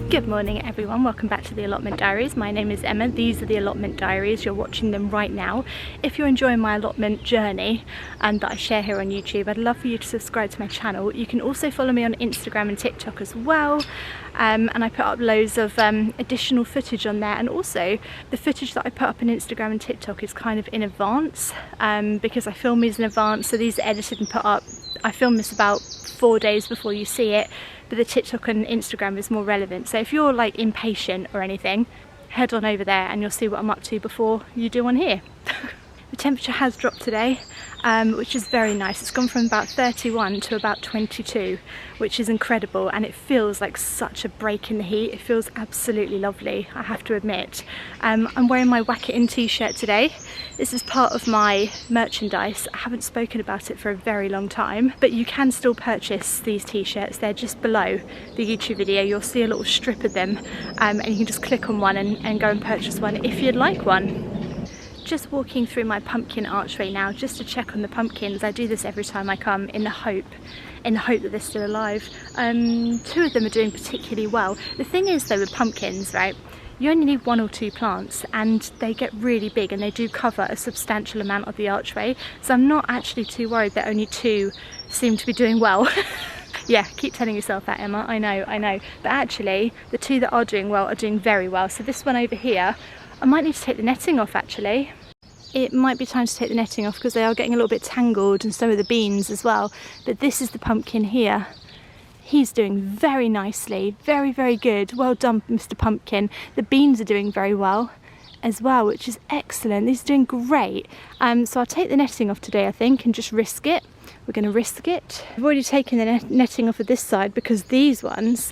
Good morning everyone, welcome back to the Allotment Diaries. My name is Emma, these are the Allotment Diaries, you're watching them right now. If you're enjoying my allotment journey that I share here on YouTube, I'd love for you to subscribe to my channel. You can also follow me on Instagram and TikTok as well, and I put up loads of additional footage on there, and also the footage that I put up on Instagram and TikTok is kind of in advance because I film these in advance, so these are edited and put up. I film this about 4 days before you see it, but the TikTok and Instagram is more relevant. So if you're like impatient or anything, head on over there and you'll see what I'm up to before you do on here. The temperature has dropped today, which is very nice. It's gone from about 31 to about 22, which is incredible, and it feels like such a break in the heat. It feels absolutely lovely, I have to admit. I'm wearing my Whack It In t-shirt today. This is part of my merchandise. I haven't spoken about it for a very long time, but you can still purchase these t-shirts. They're just below the YouTube video. You'll see a little strip of them, and you can just click on one and go and purchase one if you'd like one. Just walking through my pumpkin archway now just to check on the pumpkins. I do this every time I come in the hope that they're still alive. 2 of them are doing particularly well. The thing is though with pumpkins, right, you only need 1 or 2 plants and they get really big and they do cover a substantial amount of the archway. So I'm not actually too worried that only 2 seem to be doing well. Yeah, keep telling yourself that, Emma, I know. But actually, the 2 that are doing well are doing very well. So this one over here, I might need to take the netting off actually. It might be time to take the netting off because they are getting a little bit tangled, and so are the beans as well. But this is the pumpkin here. He's doing very nicely, very, very good. Well done, Mr. Pumpkin. The beans are doing very well as well, which is excellent. These are doing great. So I'll take the netting off today, I think, and just risk it. We're going to risk it. I've already taken the netting off of this side because these ones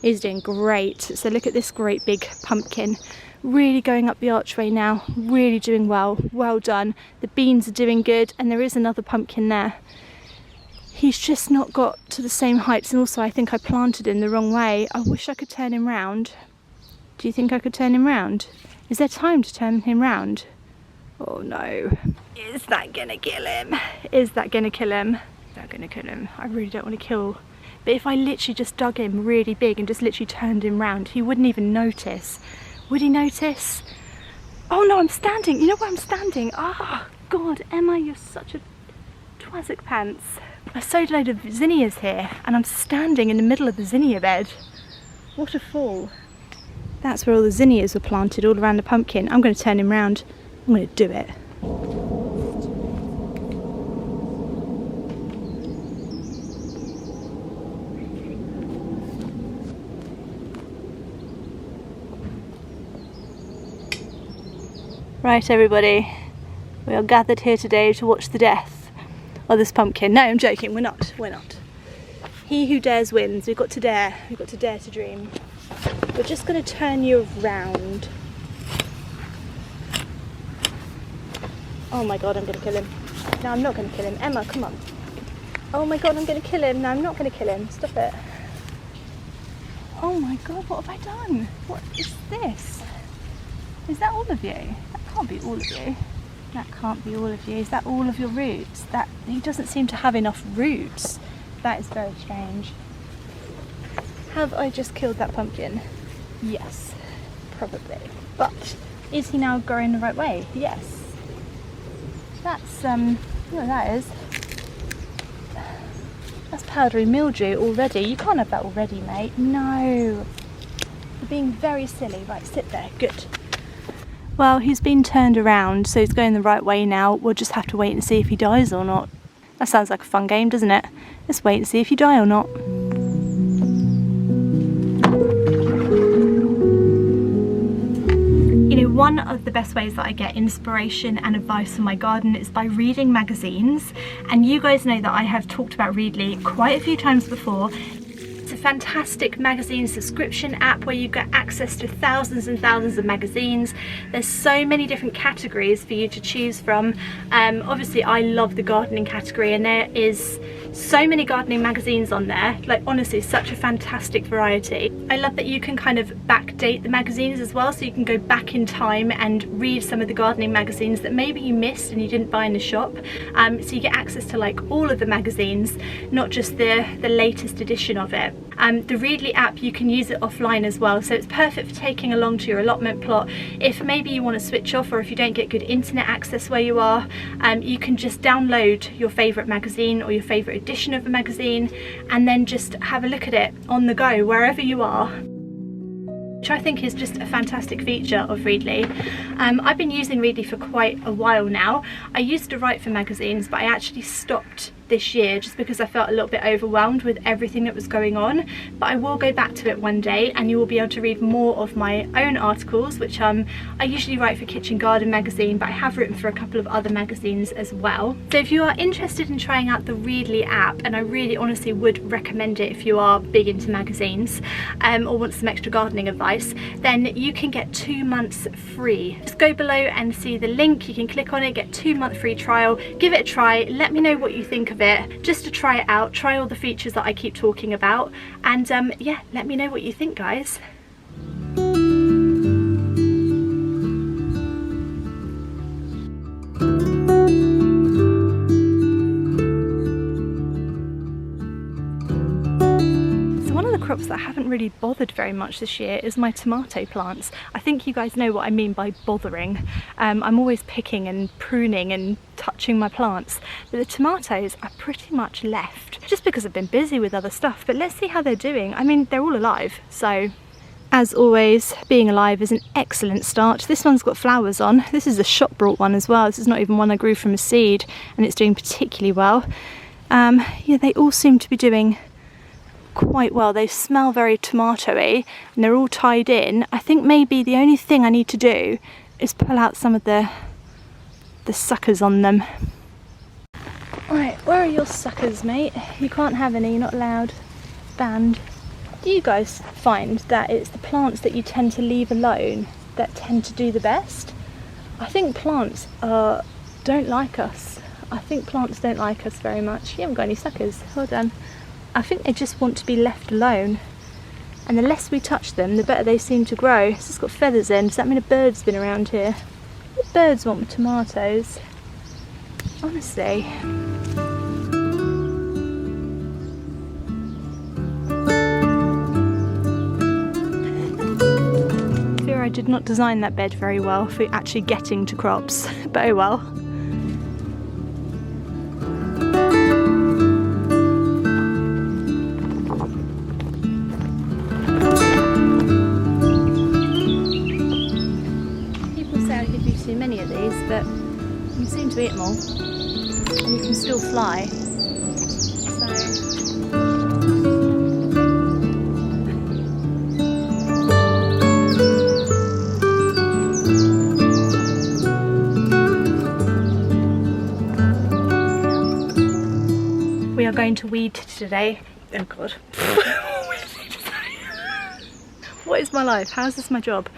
is doing great. So look at this great big pumpkin. Really going up the archway now, really doing well. Well done. The beans are doing good, and there is another pumpkin there. He's just not got to the same heights, and also I think I planted him the wrong way. I wish I could turn him round. Do you think I could turn him round? Is there time to turn him round? Oh no. Is that gonna kill him? Is that gonna kill him? Is that gonna kill him? I really don't want to kill. But if I literally just dug him really big and just literally turned him round, he wouldn't even notice. Would he notice? Oh no, I'm standing. You know where I'm standing? Ah, oh, God, Emma, you're such a twazzick pants. I sowed a load of zinnias here, and I'm standing in the middle of the zinnia bed. What a fool. That's where all the zinnias were planted, all around the pumpkin. I'm going to turn him round. I'm going to do it. Right everybody, we are gathered here today to watch the death of this pumpkin. No, I'm joking, we're not. He who dares wins. We've got to dare to dream. We're just going to turn you around. Oh my God, I'm going to kill him. No, I'm not going to kill him. Emma, come on. Oh my God, I'm going to kill him. No, I'm not going to kill him. Stop it. Oh my God, what have I done? What is this? Is that all of you? That can't be all of you. That can't be all of you. Is that all of your roots? That he doesn't seem to have enough roots. That is very strange. Have I just killed that pumpkin? Yes, probably. But is he now growing the right way? Yes. That's what that is. That's powdery mildew already. You can't have that already, mate. No. You're being very silly. Right, sit there. Good. Well, he's been turned around, so he's going the right way now. We'll just have to wait and see if he dies or not. That sounds like a fun game, doesn't it? Let's wait and see if you die or not. You know, one of the best ways that I get inspiration and advice for my garden is by reading magazines. And you guys know that I have talked about Reedley quite a few times before. It's a fantastic magazine subscription app where you get access to thousands and thousands of magazines. There's so many different categories for you to choose from. Obviously I love the gardening category, and there is So many gardening magazines on there, like honestly such a fantastic variety. I love that you can kind of backdate the magazines as well, so you can go back in time and read some of the gardening magazines that maybe you missed and you didn't buy in the shop. So you get access to like all of the magazines, not just the latest edition of it. The Reedley app, you can use it offline as well, so it's perfect for taking along to your allotment plot. If maybe you want to switch off, or if you don't get good internet access where you are, you can just download your favourite magazine or your favourite edition of a magazine and then just have a look at it on the go wherever you are, which I think is just a fantastic feature of Reedley. I've been using Reedley for quite a while now. I used to write for magazines, but I actually stopped this year just because I felt a little bit overwhelmed with everything that was going on, but I will go back to it one day and you will be able to read more of my own articles, which I usually write for Kitchen Garden magazine, but I have written for a couple of other magazines as well. So if you are interested in trying out the Reedley app, and I really honestly would recommend it if you are big into magazines or want some extra gardening advice, then you can get 2 months free. Just go below and see the link, you can click on it, get 2-month free trial, give it a try, let me know what you think of it, just to try it out, try all the features that I keep talking about, and yeah, let me know what you think, guys. Crops that I haven't really bothered very much this year is my tomato plants. I think you guys know what I mean by bothering. I'm always picking and pruning and touching my plants, but the tomatoes are pretty much left just because I've been busy with other stuff. But let's see how they're doing. I mean, they're all alive, so as always, being alive is an excellent start. This one's got flowers on. This is a shop brought one as well. This is not even one I grew from a seed, and it's doing particularly well. Yeah, they all seem to be doing quite well. They smell very tomatoey and they're all tied in. I think maybe the only thing I need to do is pull out some of the suckers on them. Right, where are your suckers, mate? You can't have any, you're not allowed. Banned. Do you guys find that it's the plants that you tend to leave alone that tend to do the best? I think plants don't like us. I think plants don't like us very much. You haven't got any suckers. Well done. I think they just want to be left alone, and the less we touch them, the better they seem to grow. It's just got feathers in. Does that mean a bird's been around here? What birds want tomatoes? Honestly. I fear I did not design that bed very well for actually getting to crops, but oh well. Many of these, but you seem to eat them all and you can still fly, so we are going to weed today. Oh god. What is my life? How is this my job?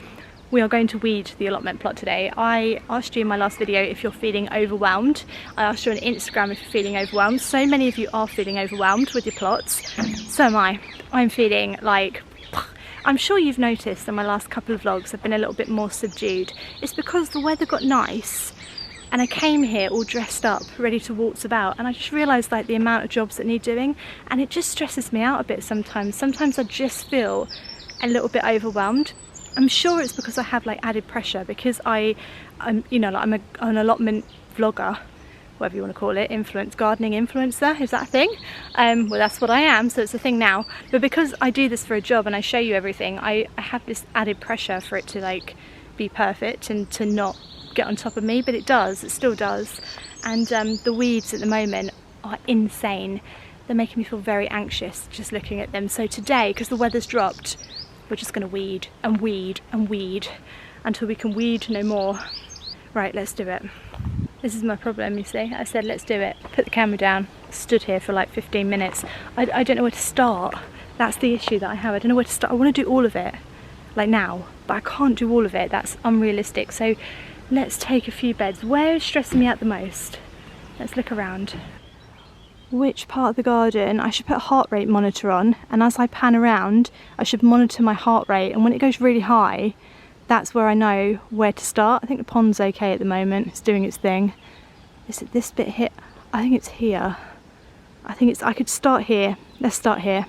We are going to weed the allotment plot today. I asked you in my last video if you're feeling overwhelmed. I asked you on Instagram if you're feeling overwhelmed. So many of you are feeling overwhelmed with your plots. So am I. I'm feeling like, I'm sure you've noticed in my last couple of vlogs I've been a little bit more subdued. It's because the weather got nice and I came here all dressed up, ready to waltz about, and I just realised like the amount of jobs that need doing, and it just stresses me out a bit sometimes. Sometimes I just feel a little bit overwhelmed. I'm sure it's because I have like added pressure, because I'm you know, like I'm an allotment vlogger, whatever you want to call it, gardening influencer, is that a thing? Well, that's what I am, so it's a thing now. But because I do this for a job and I show you everything, I have this added pressure for it to like be perfect and to not get on top of me, but it does, it still does. And the weeds at the moment are insane. They're making me feel very anxious just looking at them. So today, because the weather's dropped, we're just going to weed and weed and weed until we can weed no more. Right, let's do it. This is my problem, you see. I said let's do it. Put the camera down. Stood here for like 15 minutes. I don't know where to start. That's the issue that I have. I don't know where to start. I want to do all of it, like now, but I can't do all of it. That's unrealistic. So let's take a few beds. Where is stressing me out the most? Let's look around. which part of the garden I should put a heart rate monitor on, and as I pan around I should monitor my heart rate, and when it goes really high, that's where I know where to start. I think the pond's okay at the moment, it's doing its thing. Is it this bit here? I think it's here. I could start here. Let's start here.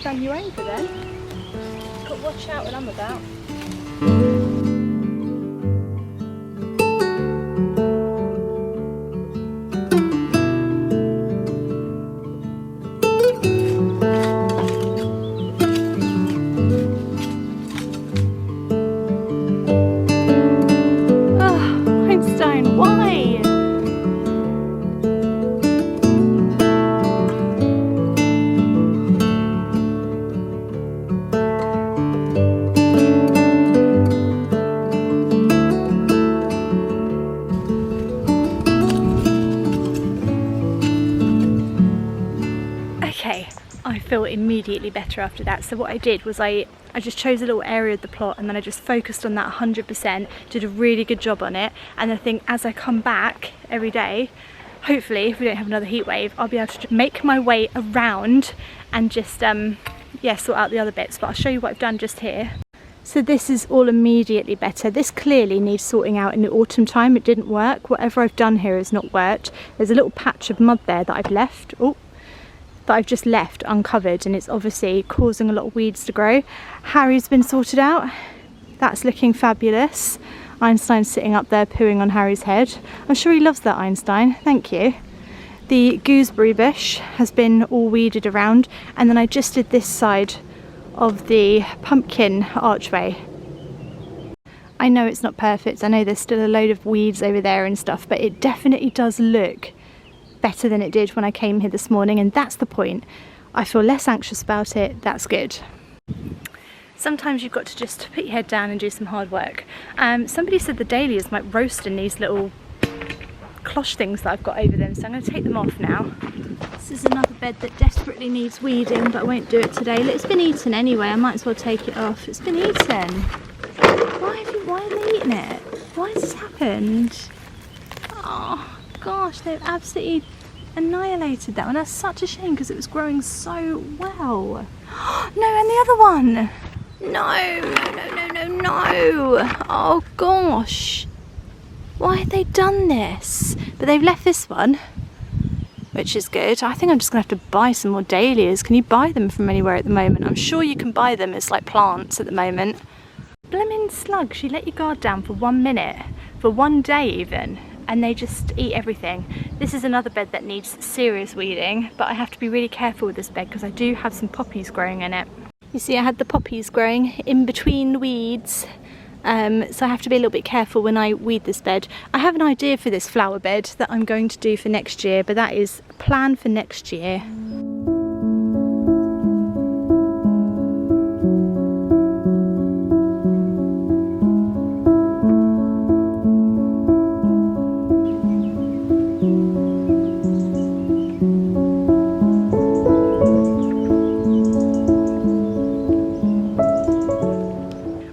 Ran you over then. Got to watch out when I'm about. Oh, Einstein, why? Okay, I feel immediately better after that. So what I did was I just chose a little area of the plot, and then I just focused on that 100%, did a really good job on it, and I think as I come back every day, hopefully if we don't have another heat wave, I'll be able to make my way around and just yeah, sort out the other bits. But I'll show you what I've done just here. So this is all immediately better. This clearly needs sorting out in the autumn time. It didn't work. Whatever I've done here has not worked. There's a little patch of mud there that I've left. Oh, that I've just left uncovered, and it's obviously causing a lot of weeds to grow. Harry's been sorted out. That's looking fabulous. Einstein's sitting up there pooing on Harry's head. I'm sure he loves that, Einstein. Thank you. The gooseberry bush has been all weeded around, and then I just did this side of the pumpkin archway. I know it's not perfect. I know there's still a load of weeds over there and stuff, but it definitely does look better than it did when I came here this morning, and that's the point. I feel less anxious about it. That's good. Sometimes you've got to just put your head down and do some hard work. Somebody said the dahlias might roast in these little cloche things that I've got over them, so I'm going to take them off now. This is another bed that desperately needs weeding, but I won't do it today. Look, it's been eaten anyway, I might as well take it off. It's been eaten. Why are they eating it? Why has this happened? Oh gosh, they've absolutely annihilated that one. That's such a shame because it was growing so well. No, and the other one. No. Oh gosh. Why have they done this? But they've left this one, which is good. I think I'm just gonna have to buy some more dahlias. Can you buy them from anywhere at the moment? I'm sure you can buy them as like plants at the moment. Blimmin' slugs, you let your guard down for 1 minute, for 1 day even, and they just eat everything. This is another bed that needs serious weeding, but I have to be really careful with this bed because I do have some poppies growing in it. You see, I had the poppies growing in between the weeds, so I have to be a little bit careful when I weed this bed. I have an idea for this flower bed that I'm going to do for next year, but that is a plan for next year.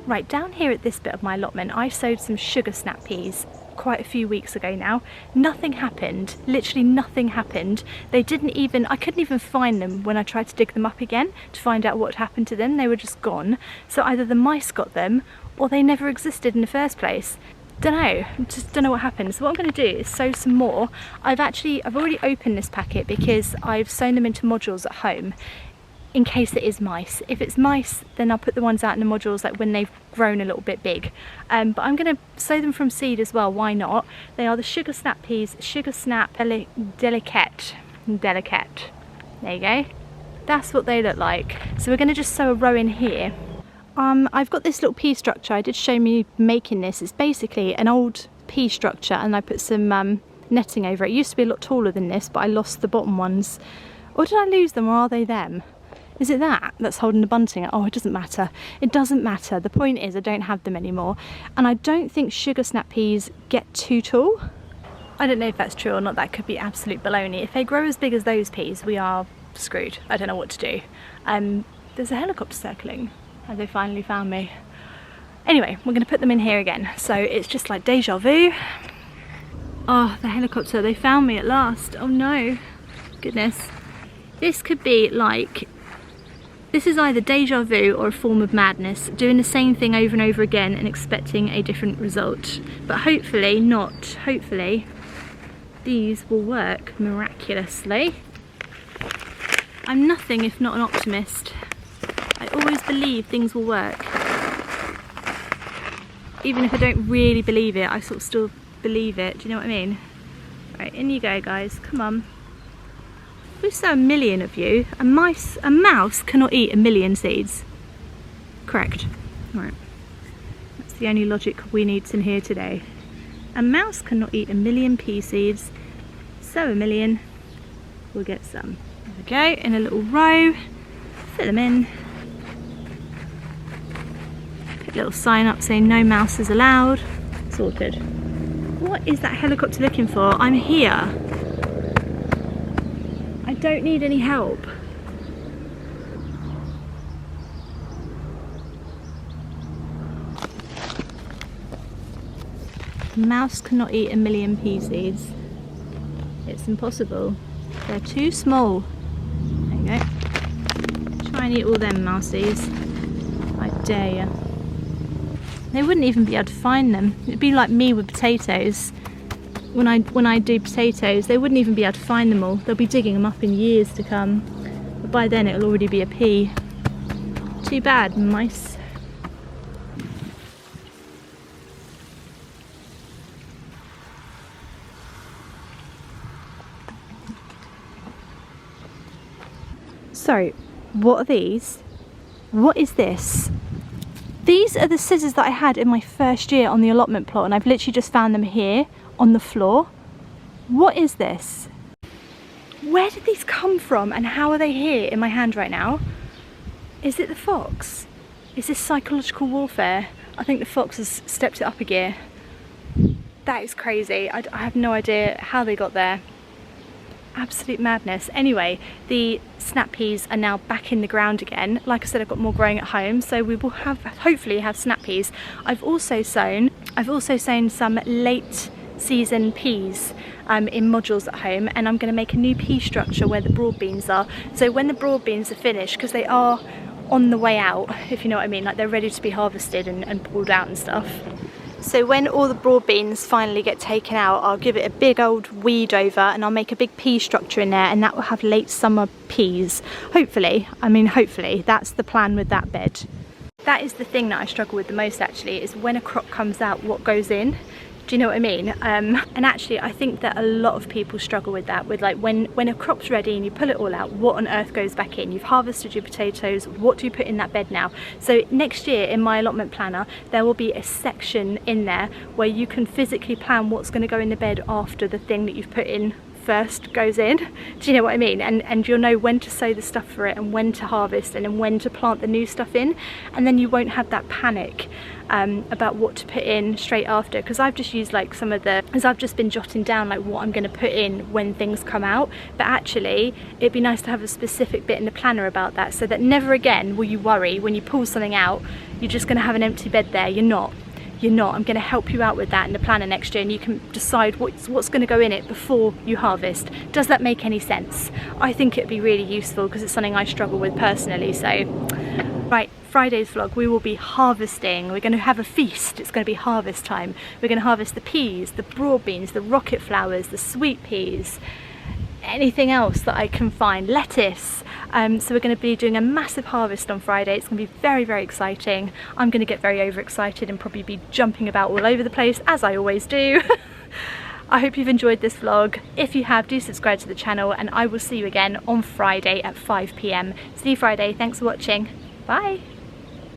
Right, down here at this bit of my allotment, I sowed some sugar snap peas quite a few weeks ago now. Nothing happened, literally nothing happened. They didn't even, I couldn't even find them when I tried to dig them up again to find out what happened to them. They were just gone. So either the mice got them or they never existed in the first place. Don't know, just don't know what happened. So what I'm going to do is sow some more. I've already opened this packet because I've sown them into modules at home, in case it is mice. If it's mice, then I'll put the ones out in the modules like when they've grown a little bit big. But I'm going to sow them from seed as well, why not? They are the sugar snap peas, sugar snap delicate. There you go. That's what they look like. So we're going to just sow a row in here. I've got this little pea structure. I did show me making this. It's basically an old pea structure, and I put some netting over it. It used to be a lot taller than this, but I lost the bottom ones. Or did I lose them, or are they them? Is it that's holding the bunting? Oh, it doesn't matter. It doesn't matter. The point is I don't have them anymore. And I don't think sugar snap peas get too tall. I don't know if that's true or not. That could be absolute baloney. If they grow as big as those peas, we are screwed. I don't know what to do. There's a helicopter circling. Have they finally found me? Anyway, we're going to put them in here again. So it's just like deja vu. Oh, the helicopter, they found me at last. Oh no, goodness. This could be like, this is either deja vu or a form of madness, doing the same thing over and over again and expecting a different result. But hopefully not, hopefully these will work miraculously. I'm nothing if not an optimist. I always believe things will work. Even if I don't really believe it, I sort of still believe it. Do you know what I mean? Right, in you go, guys. Come on. We saw 1 million of you. A mouse cannot eat 1 million seeds. Correct. Right. That's the only logic we need in here today. A mouse cannot eat 1 million pea seeds. So 1 million, we'll get some. There we go, in a little row. Fill them in. Put a little sign up saying no mouses allowed. Sorted. What is that helicopter looking for? I'm here. I don't need any help. A mouse cannot eat 1 million pea seeds. It's impossible. They're too small. There you go. Try and eat all them mousies. I dare you. They wouldn't even be able to find them. It'd be like me with potatoes. When I do potatoes, they wouldn't even be able to find them all. They'll be digging them up in years to come. But by then it'll already be a pea. Too bad, mice. So, what are these? What is this? These are the scissors that I had in my first year on the allotment plot, and I've literally just found them here on the floor. What is this? Where did these come from and how are they here in my hand right now? Is it the fox? Is this psychological warfare? I think the fox has stepped it up a gear. That is crazy. I have no idea how they got there. Absolute madness. Anyway, the snap peas are now back in the ground again. Like I said, I've got more growing at home, so we will hopefully have snap peas. I've also sown some late season peas in modules at home, and I'm going to make a new pea structure where the broad beans are. So when the broad beans are finished, because they are on the way out, if you know what I mean, like they're ready to be harvested and pulled out and stuff. So when all the broad beans finally get taken out, I'll give it a big old weed over and I'll make a big pea structure in there, and that will have late summer peas. Hopefully, I mean hopefully, that's the plan with that bed. That is the thing that I struggle with the most actually, is when a crop comes out, what goes in. Do you know what I mean? And actually I think that a lot of people struggle with that, with like when a crop's ready and you pull it all out, what on earth goes back in? You've harvested your potatoes, what do you put in that bed now? So next year in my allotment planner there will be a section in there where you can physically plan what's going to go in the bed after the thing that you've put in first goes in. Do you know what I mean? And you'll know when to sow the stuff for it and when to harvest and then when to plant the new stuff in, and then you won't have that panic about what to put in straight after, because I've just used like some of the, as I've just been jotting down like what I'm going to put in when things come out. But actually it'd be nice to have a specific bit in the planner about that, so that never again will you worry when you pull something out you're just going to have an empty bed there. You're not. I'm going to help you out with that in the planner next year, and you can decide what's going to go in it before you harvest. Does that make any sense? I think it'd be really useful because it's something I struggle with personally. So, right, Friday's vlog, we will be harvesting. We're going to have a feast. It's going to be harvest time. We're going to harvest the peas, the broad beans, the rocket flowers, the sweet peas, anything else that I can find, lettuce. So we're going to be doing a massive harvest on Friday. It's going to be very, very exciting. I'm going to get very overexcited and probably be jumping about all over the place, as I always do. I hope you've enjoyed this vlog. If you have, do subscribe to the channel, and I will see you again on Friday at 5 PM. See you Friday. Thanks for watching. Bye.